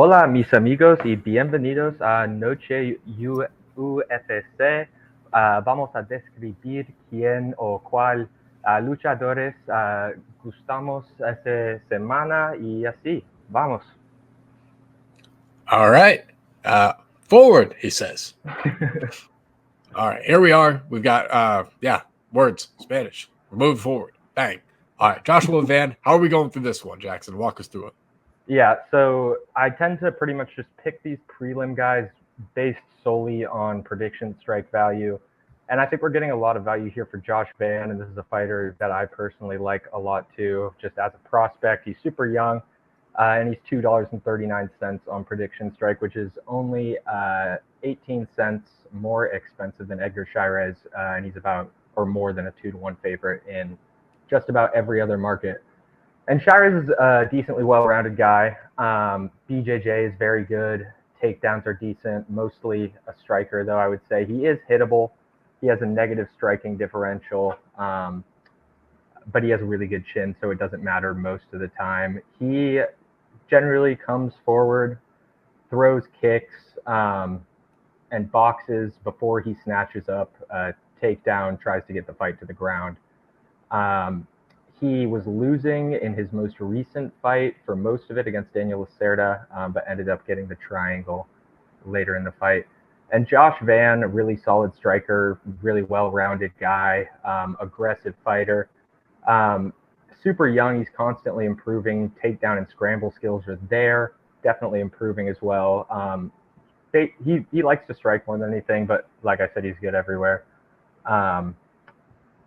Hola, mis amigos, y bienvenidos a Noche UFC. Vamos a describir quién o cuál luchadores gustamos esta semana y así. Vamos. All right. Forward, he says. All right, here we are. We've got, words, Spanish. We're moving forward. Bang. All right, Joshua Van, how are we going through this one, Jackson? Walk us through it. Yeah, so I tend to pretty much just pick these prelim guys based solely on prediction strike value. And I think we're getting a lot of value here for Josh Van, and this is a fighter that I personally like a lot too, just as a prospect. He's super young, and he's $2.39 on Prediction Strike, which is only 18 cents more expensive than Edgar Chairez, and he's about or more than a 2-to-1 favorite in just about every other market. And Shires is a decently well-rounded guy. BJJ is very good. Takedowns are decent. Mostly a striker, though I would say he is hittable. He has a negative striking differential, but he has a really good chin, so it doesn't matter most of the time. He generally comes forward, throws kicks, and boxes before he snatches up a takedown, tries to get the fight to the ground. Um, he was losing in his most recent fight for most of it against Daniel Lacerda, but ended up getting the triangle later in the fight. And Josh Van, a really solid striker, really well-rounded guy, aggressive fighter. Um, Super young, he's constantly improving. Takedown and scramble skills are there, definitely improving as well. He likes to strike more than anything, but like I said, he's good everywhere. Um,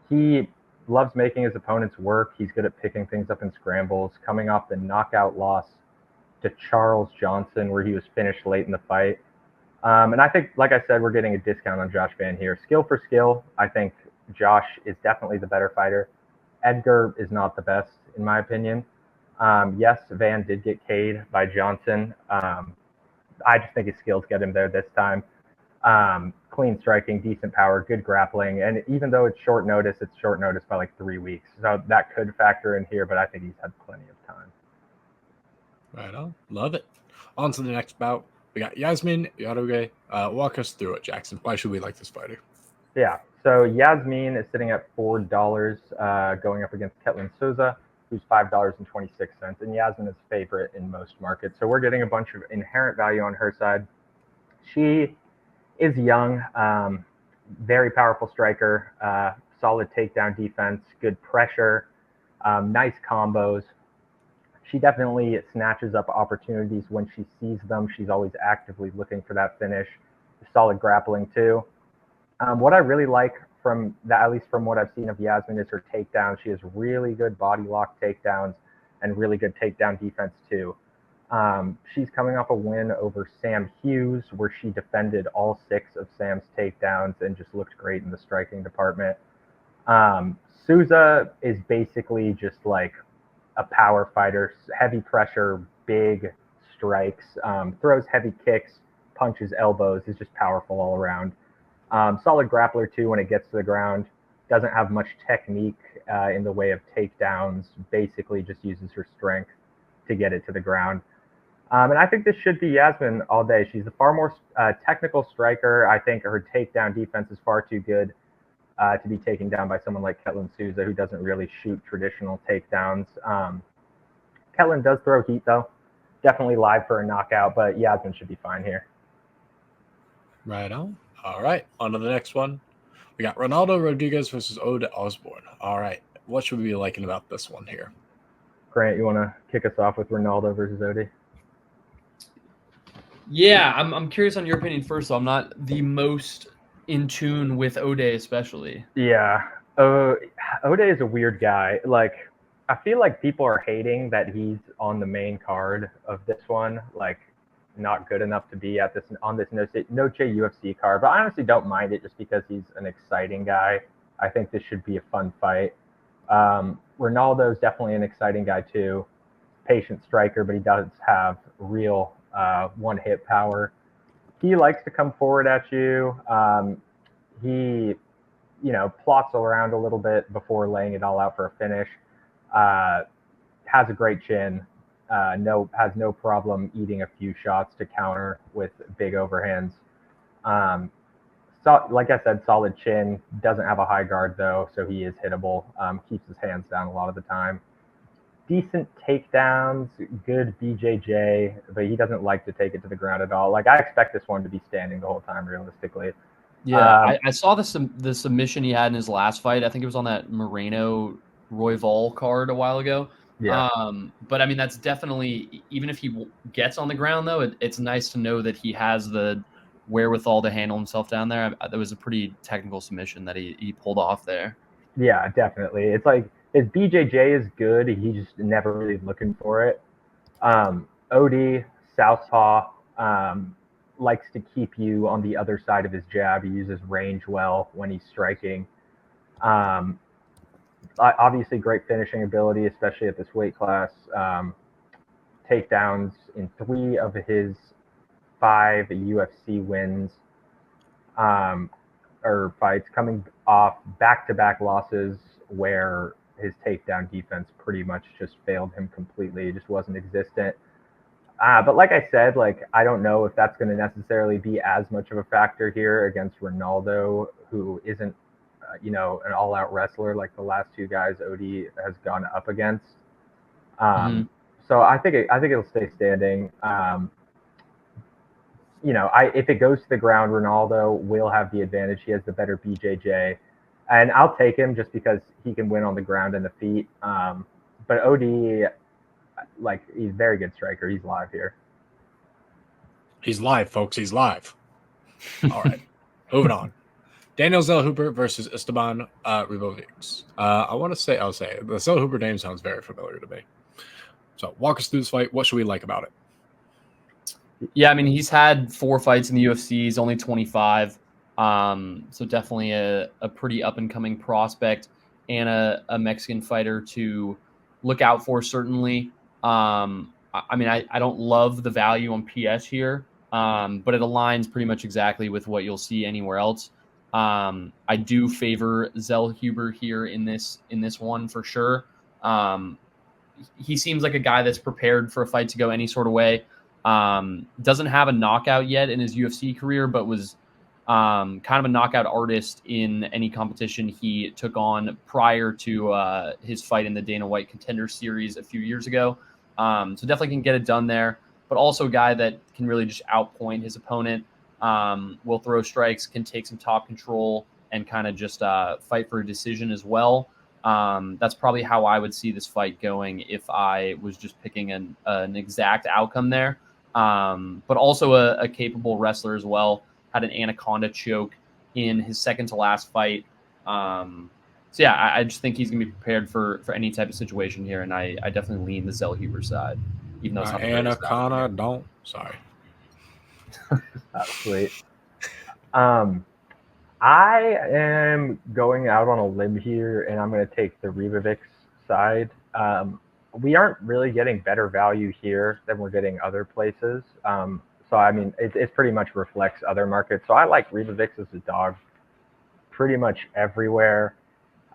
he loves making his opponents work. He's good at picking things up in scrambles. Coming off the knockout loss to Charles Johnson, where he was finished late in the fight. And I think, like I said, we're getting a discount on Josh Van here. Skill for skill, I think Josh is definitely the better fighter. Edgar is not the best, in my opinion. Yes, Van did get K'd by Johnson. I just think his skills get him there this time. Clean striking, decent power, good grappling, and even though it's short notice by like 3 weeks, so that could factor in here. But I think he's had plenty of time. Right on. Love it. On to the next bout. We got Yasmin Yaruge. Walk us through it, Jackson. Why should we like this fighter? Yeah, so Yasmin is sitting at $4, going up against Ketlin Souza, who's $5.26, and Yasmin is favorite in most markets. So we're getting a bunch of inherent value on her side. She is young, very powerful striker, solid takedown defense, good pressure, nice combos. She definitely snatches up opportunities when she sees them. She's always actively looking for that finish. Solid grappling too. What I really like from that, at least from what I've seen of Yasmin, is her takedown. She has really good body lock takedowns and really good takedown defense too. She's coming off a win over Sam Hughes, where she defended all 6 of Sam's takedowns and just looked great in the striking department. Souza is basically just like a power fighter, heavy pressure, big strikes, throws heavy kicks, punches, elbows, is just powerful all around. Solid grappler too when it gets to the ground. Doesn't have much technique in the way of takedowns. Basically, just uses her strength to get it to the ground. And I think this should be Yasmin all day. She's a far more technical striker. I think her takedown defense is far too good to be taken down by someone like Ketlin Souza, who doesn't really shoot traditional takedowns. Ketlin does throw heat, though. Definitely live for a knockout, but Yasmin should be fine here. Right on. All right. On to the next one. We got Ronaldo Rodriguez versus Ode Osborne. All right. What should we be liking about this one here? Grant, you want to kick us off with Ronaldo versus Ode? Yeah, I'm curious on your opinion first. So I'm not the most in tune with Ode, especially. Yeah. Ode is a weird guy. Like, I feel like people are hating that he's on the main card of this one. Like, not good enough to be at this on this Noche UFC card. But I honestly don't mind it just because he's an exciting guy. I think this should be a fun fight. Ronaldo is definitely an exciting guy too. Patient striker, but he does have real one-hit power. He likes to come forward at you. He plots around a little bit before laying it all out for a finish. Has a great chin. has no problem eating a few shots to counter with big overhands. So, like I said, solid chin. Doesn't have a high guard though, so he is hittable. Keeps his hands down a lot of the time. Decent takedowns, good BJJ, but he doesn't like to take it to the ground at all. Like I expect this one to be standing the whole time, realistically. Yeah, I saw the submission he had in his last fight. I think it was on that Moreno Royval card a while ago. Yeah. But I mean, that's definitely, even if he gets on the ground, though, it's nice to know that he has the wherewithal to handle himself down there. That was a pretty technical submission that he pulled off there. Yeah, definitely. It's like his BJJ is good. He's just never really looking for it. OD, southpaw, likes to keep you on the other side of his jab. He uses range well when he's striking. Obviously, great finishing ability, especially at this weight class. Takedowns in 3 of his 5 UFC wins or fights, coming off back-to-back losses where his takedown defense pretty much just failed him completely. It just wasn't existent. But like I said, like I don't know if that's going to necessarily be as much of a factor here against Ronaldo, who isn't, an all-out wrestler like the last 2 guys Odie has gone up against. So I think it'll stay standing. If it goes to the ground, Ronaldo will have the advantage. He has the better BJJ, and I'll take him just because he can win on the ground and the feet. But OD, he's a very good striker. He's live here. He's live, folks. He's live. All right, moving on. Daniel Zellhuber versus Esteban Ribovics. I'll say the Zellhuber name sounds very familiar to me. So walk us through this fight. What should we like about it? Yeah, I mean, he's had 4 fights in the UFC. He's only 25. So definitely a pretty up-and-coming prospect and a Mexican fighter to look out for, certainly. I mean, I don't love the value on PS here, but it aligns pretty much exactly with what you'll see anywhere else. I do favor Zellhuber here in this one for sure. He seems like a guy that's prepared for a fight to go any sort of way. Doesn't have a knockout yet in his UFC career, but was kind of a knockout artist in any competition he took on prior to his fight in the Dana White Contender Series a few years ago. So definitely can get it done there, but also a guy that can really just outpoint his opponent, will throw strikes, can take some top control, and kind of just fight for a decision as well. That's probably how I would see this fight going if I was just picking an exact outcome there. But also a capable wrestler as well. Had an anaconda choke in his second to last fight. So yeah, I just think he's gonna be prepared for any type of situation here, and I definitely lean the Zellhuber side, even though it's not the anaconda. Don't. Sorry. That's sweet. I am going out on a limb here, and I'm going to take the Ribovics side. We aren't really getting better value here than we're getting other places. So, I mean, it pretty much reflects other markets. So I like Ribovics as a dog pretty much everywhere.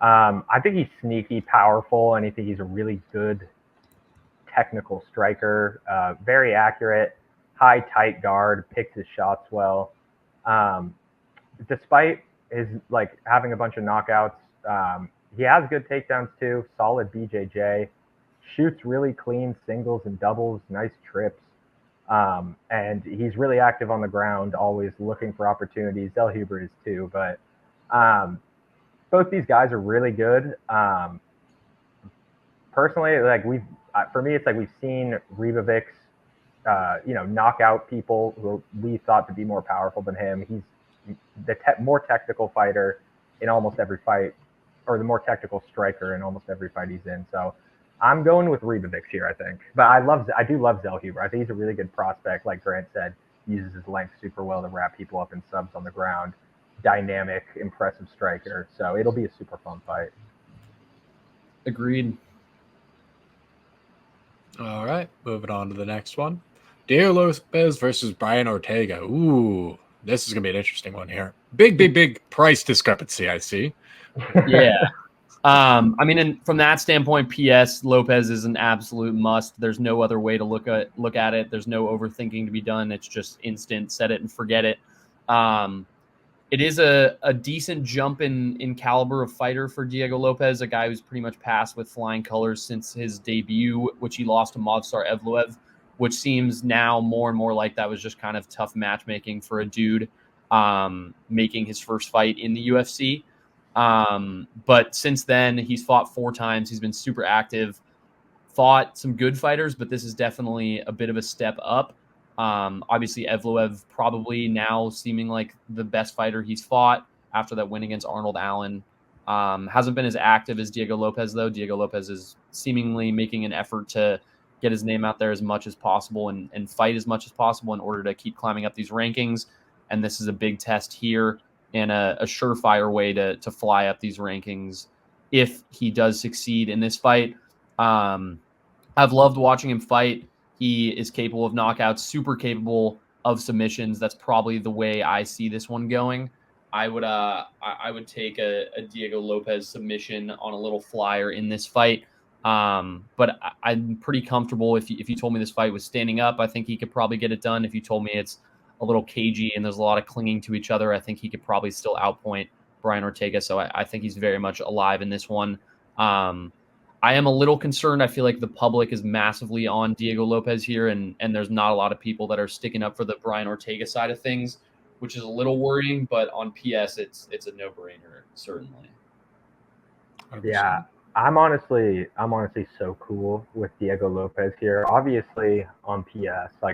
I think he's sneaky powerful, and I think he's a really good technical striker, very accurate, high, tight guard, picks his shots well. Despite his having a bunch of knockouts, he has good takedowns too, solid BJJ, shoots really clean singles and doubles, nice trips. And he's really active on the ground, always looking for opportunities. Zellhuber is too, but both these guys are really good. Personally, for me, it's like we've seen Ribovics, knock out people who we thought to be more powerful than him. He's the more technical fighter in almost every fight, or the more technical striker in almost every fight he's in. So I'm going with Ribovics here, I think. But I do love Zellhuber. I think he's a really good prospect. Like Grant said, he uses his length super well to wrap people up in subs on the ground. Dynamic, impressive striker. So it'll be a super fun fight. Agreed. All right, moving on to the next one. Diego Lopez versus Brian Ortega. Ooh, this is going to be an interesting one here. Big price discrepancy, I see. Yeah. I mean, and from that standpoint, PS Lopez is an absolute must. There's no other way to look at it. There's no overthinking to be done. It's just instant, set it and forget it. It is a decent jump in caliber of fighter for Diego Lopez, a guy who's pretty much passed with flying colors since his debut, which he lost to Movsar Evloev, which seems now more and more like that was just kind of tough matchmaking for a dude making his first fight in the UFC. But since then, he's fought 4 times. He's been super active, fought some good fighters, but this is definitely a bit of a step up. Obviously, Evloev probably now seeming like the best fighter he's fought after that win against Arnold Allen. Hasn't been as active as Diego Lopez, though. Diego Lopez is seemingly making an effort to get his name out there as much as possible and fight as much as possible in order to keep climbing up these rankings. And this is a big test here and a surefire way to fly up these rankings if he does succeed in this fight. I've loved watching him fight. He is capable of knockouts, super capable of submissions. That's probably the way I see this one going. I would take a Diego Lopez submission on a little flyer in this fight. But I'm pretty comfortable if you told me this fight was standing up, I think he could probably get it done. If you told me it's a little cagey and there's a lot of clinging to each other, I think he could probably still outpoint Brian Ortega. So I think he's very much alive in this one. I am a little concerned. I feel like the public is massively on Diego Lopez here, and there's not a lot of people that are sticking up for the Brian Ortega side of things, which is a little worrying. But on PS, it's a no-brainer, certainly. 100%. Yeah, I'm honestly so cool with Diego Lopez here. Obviously on PS, I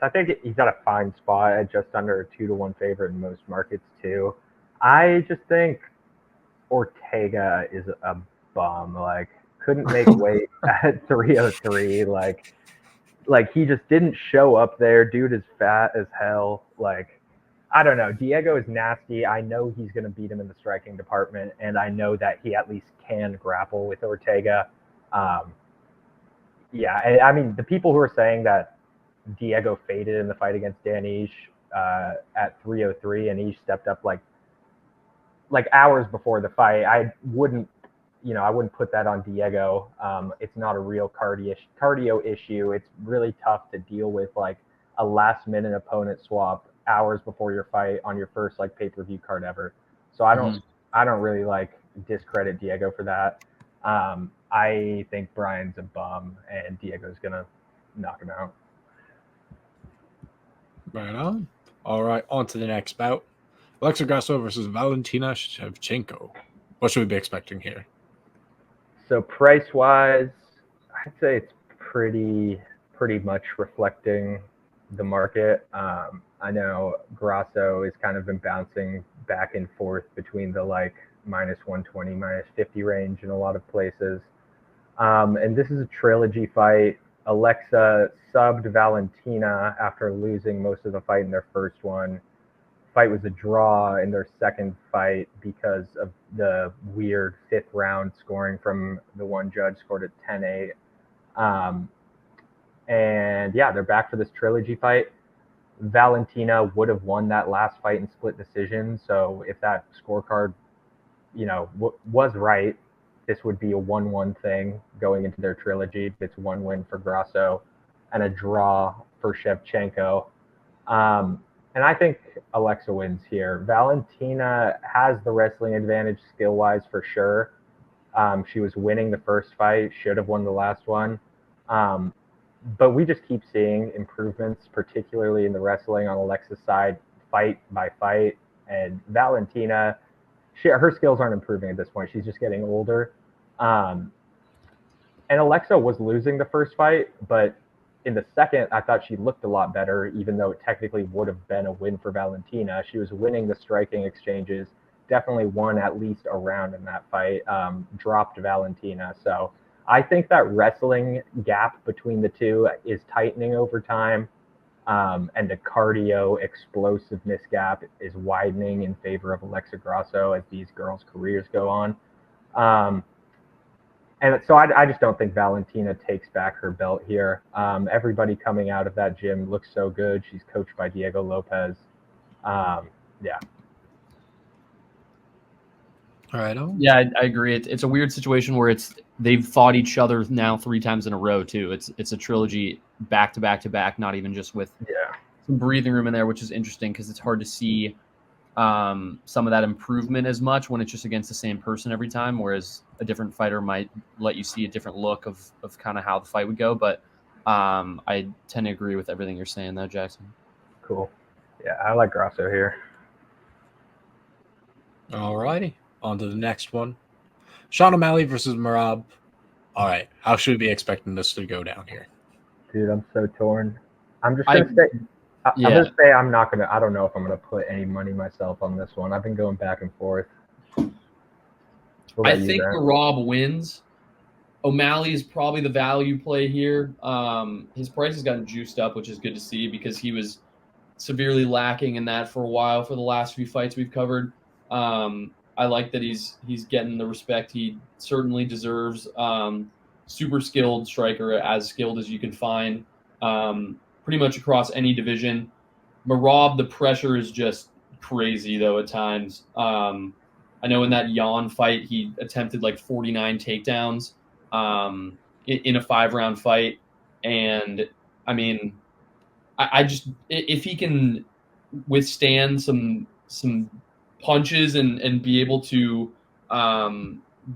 think he's at a fine spot at just under a 2-1 favorite in most markets too. I just think Ortega is a bum. Like, couldn't make weight at 303. Like he just didn't show up there. Dude is fat as hell. Like, I don't know. Diego is nasty. I know he's going to beat him in the striking department, and I know that he at least can grapple with Ortega. Yeah, I mean, the people who are saying that Diego faded in the fight against Danish at 303 and Ish stepped up like hours before the fight, I wouldn't put that on Diego. It's not a real cardio issue. It's really tough to deal with like a last minute opponent swap hours before your fight on your first like pay-per-view card ever. So I don't really like discredit Diego for that. I think Brian's a bum and Diego's gonna knock him out. Right on. All right, on to the next bout. Alexa Grasso versus Valentina Shevchenko. What should we be expecting here? So price-wise, I'd say it's pretty much reflecting the market. I know Grasso has kind of been bouncing back and forth between the like -120, -50 range in a lot of places. And this is a trilogy fight. Alexa subbed Valentina after losing most of the fight in their first one. Fight was a draw in their second fight because of the weird 5th round scoring from the one judge, scored at 10-8. And yeah, they're back for this trilogy fight. Valentina would have won that last fight in split decision. So if that scorecard, was right, this would be a 1-1 thing going into their trilogy. It's 1 win for Grasso and a draw for Shevchenko. And I think Alexa wins here. Valentina has the wrestling advantage skill-wise for sure. She was winning the first fight, should have won the last one. But we just keep seeing improvements, particularly in the wrestling on Alexa's side, fight by fight. And Valentina, her skills aren't improving at this point. She's just getting older. And Alexa was losing the first fight, but in the second, I thought she looked a lot better, even though it technically would have been a win for Valentina. She was winning the striking exchanges, definitely won at least a round in that fight, dropped Valentina. So I think that wrestling gap between the two is tightening over time, and the cardio explosiveness gap is widening in favor of Alexa Grasso as these girls' careers go on. And so I just don't think Valentina takes back her belt here. Everybody coming out of that gym looks so good. She's coached by Diego Lopez. Yeah. All right. Yeah, I agree. It's a weird situation where they've fought each other now 3 times in a row too. It's a trilogy back to back to back, not even just with some breathing room in there, which is interesting because it's hard to see some of that improvement as much when it's just against the same person every time, whereas a different fighter might let you see a different look of kind of how the fight would go. But I tend to agree with everything you're saying though, Jackson. Cool. Yeah, I like Grasso here. All righty. On to the next one. Sean O'Malley versus Merab. All right. How should we be expecting this to go down here? Dude, I'm so torn. I'm just gonna say. I'm gonna say I'm not gonna. I don't know if I'm gonna put any money myself on this one. I've been going back and forth. I think Merab wins. O'Malley is probably the value play here. His price has gotten juiced up, which is good to see because he was severely lacking in that for a while for the last few fights we've covered. I like that he's getting the respect he certainly deserves. Super skilled striker, as skilled as you can find, pretty much across any division. Merab, the pressure is just crazy though at times. I know in that Jan fight he attempted like 49 takedowns in a 5-round fight, and I mean, I just if he can withstand some punches and be able to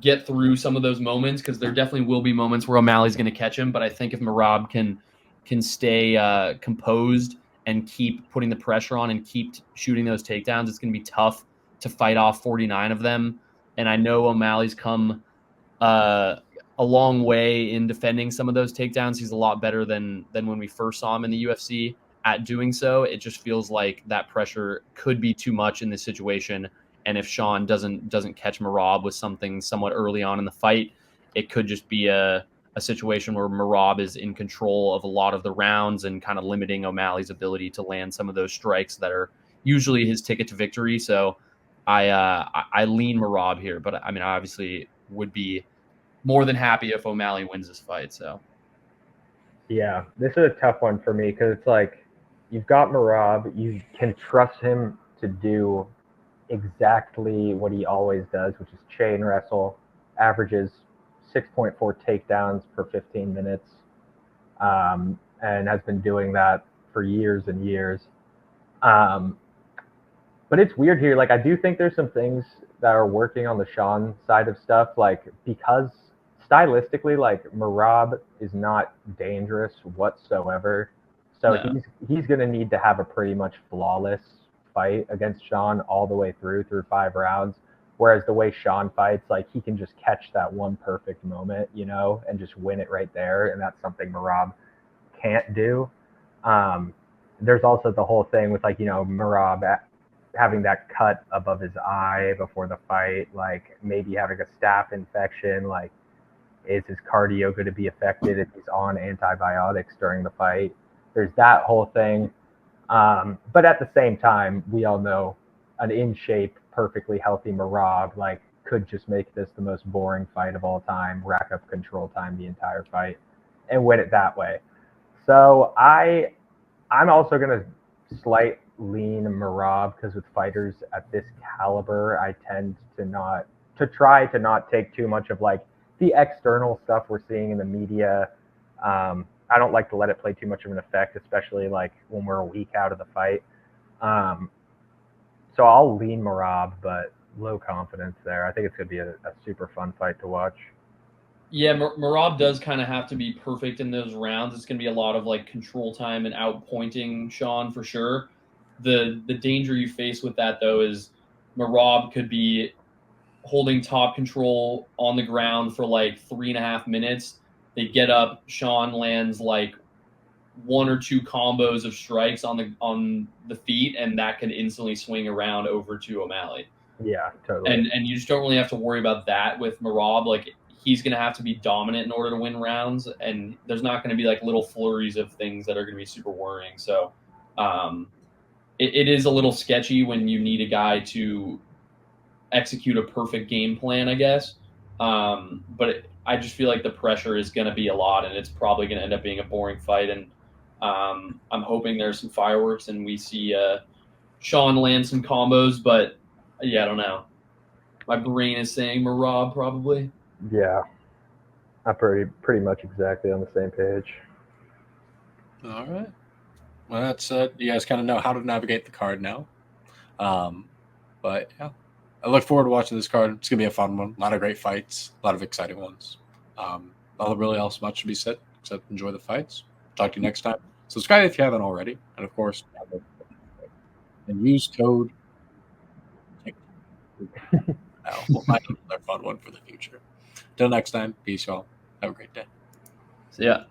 get through some of those moments, because there definitely will be moments where O'Malley's going to catch him. But I think if Merab can stay composed and keep putting the pressure on and keep shooting those takedowns, it's going to be tough to fight off 49 of them. And I know O'Malley's come a long way in defending some of those takedowns. He's a lot better than when we first saw him in the UFC at doing so. It just feels like that pressure could be too much in this situation. And if Sean doesn't catch Merab with something somewhat early on in the fight, it could just be a situation where Merab is in control of a lot of the rounds and kind of limiting O'Malley's ability to land some of those strikes that are usually his ticket to victory. So I lean Merab here, but I mean, I obviously would be more than happy if O'Malley wins this fight. So yeah, this is a tough one for me because it's like you've got Merab, you can trust him to do exactly what he always does, which is chain wrestle, averages 6.4 takedowns per 15 minutes, and has been doing that for years and years. But it's weird here. Like, I do think there's some things that are working on the Sean side of stuff, like because stylistically, like Merab is not dangerous whatsoever. So he's going to need to have a pretty much flawless fight against Sean all the way through 5 rounds. Whereas the way Sean fights, like he can just catch that one perfect moment, you know, and just win it right there. And that's something Merab can't do. There's also the whole thing with like, you know, Merab having that cut above his eye before the fight, like maybe having a staph infection, like is his cardio going to be affected if he's on antibiotics during the fight? There's that whole thing. But at the same time, we all know an in shape, perfectly healthy Merab like could just make this the most boring fight of all time, rack up control time the entire fight, and win it that way. So I'm also gonna slight lean Merab because with fighters at this caliber, I tend to try to not take too much of like the external stuff we're seeing in the media. I don't like to let it play too much of an effect, especially like when we're a week out of the fight. So I'll lean Merab, but low confidence there. I think it's going to be a super fun fight to watch. Yeah, Merab does kind of have to be perfect in those rounds. It's going to be a lot of like control time and outpointing Sean for sure. The danger you face with that though is Merab could be holding top control on the ground for like 3.5 minutes. They get up, Sean lands like 1 or 2 combos of strikes on the feet, and that can instantly swing around over to O'Malley. Yeah, totally. And you just don't really have to worry about that with Merab. Like he's going to have to be dominant in order to win rounds, and there's not going to be like little flurries of things that are going to be super worrying. So it is a little sketchy when you need a guy to execute a perfect game plan, I guess. But I just feel like the pressure is going to be a lot, and it's probably going to end up being a boring fight. And I'm hoping there's some fireworks and we see Sean land some combos, but yeah, I don't know. My brain is saying Marab probably. Yeah, I'm pretty much exactly on the same page. All right. Well, that's you guys kind of know how to navigate the card now. But yeah, I look forward to watching this card. It's gonna be a fun one. A lot of great fights, a lot of exciting ones. Not really else much to be said except enjoy the fights. Talk to you next time. Subscribe if you haven't already, and of course, and use code. We'll find another fun one for the future. Till next time, peace, y'all. Have a great day. So yeah.